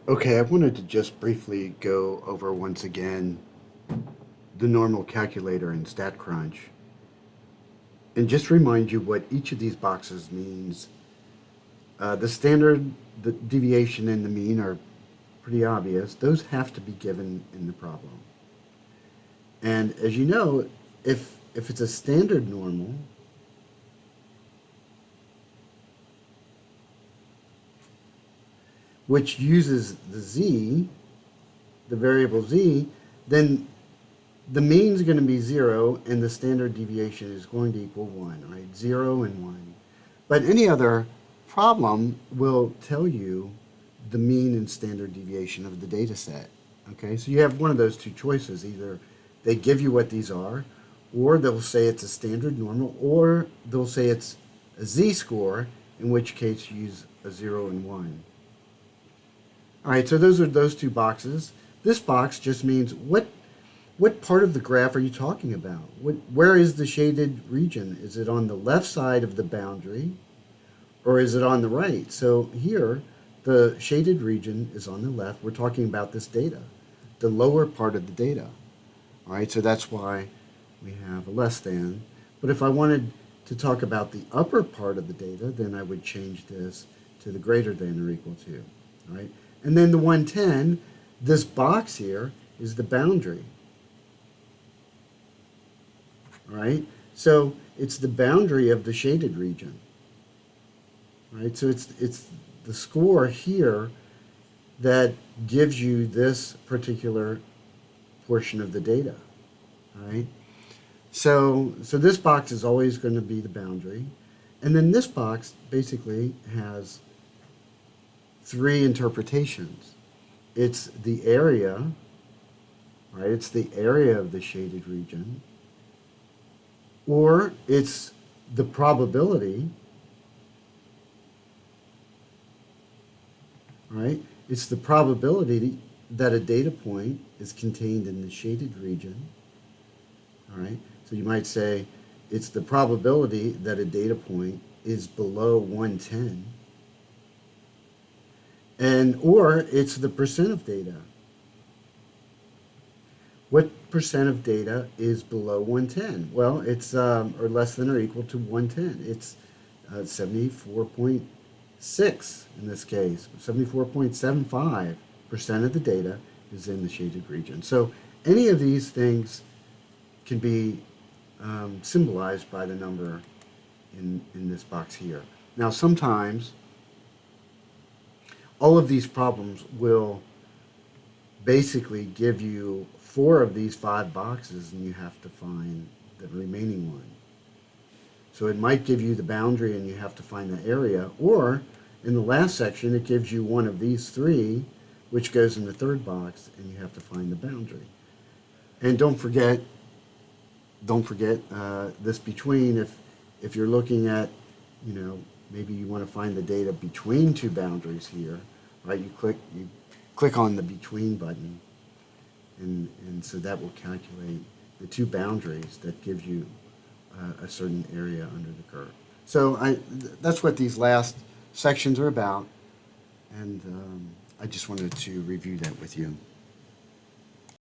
Okay, I wanted to just briefly go over once again the normal calculator in StatCrunch and just remind you what each of these boxes means. The standard, the deviation, and the mean are pretty obvious. Those have to be given in the problem. And as you know, if it's a standard normal, which uses the z, the variable z, then the mean is going to be 0 and the standard deviation is going to equal 1, right? 0 and 1. But any other problem will tell you the mean and standard deviation of the data set. Okay, so you have one of those two choices. Either they give you what these are, or they'll say it's a standard normal, or they'll say it's a z-score, in which case you use a 0 and 1. All right, so those are those two boxes. This box just means what part of the graph are you talking about? Where is the shaded region? Is it on the left side of the boundary, or is it on the right? So here, the shaded region is on the left. We're talking about this data, the lower part of the data. All right, so that's why we have a less than. But if I wanted to talk about the upper part of the data, then I would change this to the greater than or equal to. All right, and then the 110, this box here is the boundary. All right, so it's the boundary of the shaded region. All right, so it's the score here that gives you this particular portion of the data. All right, so this box is always going to be the boundary, and then this box basically has three interpretations. It's the area, right? It's the area of the shaded region, or it's the probability, right? It's the probability that a data point is contained in the shaded region, all right? So you might say it's the probability that a data point is below 110, and or it's the percent of data. What percent of data is below 110? Well, it's or less than or equal to 110. It's 74.6 in this case. 74.75% of the data is in the shaded region. So any of these things can be symbolized by the number in this box here. Now, sometimes all of these problems will basically give you 4 of these 5 boxes, and you have to find the remaining one. So it might give you the boundary and you have to find the area, or in the last section it gives you one of these 3, which goes in the third box, and you have to find the boundary. And don't forget this between. If you're looking at, maybe you want to find the data between two boundaries here, right? You click on the between button, and so that will calculate the two boundaries that gives you a certain area under the curve. So that's what these last sections are about, and I just wanted to review that with you.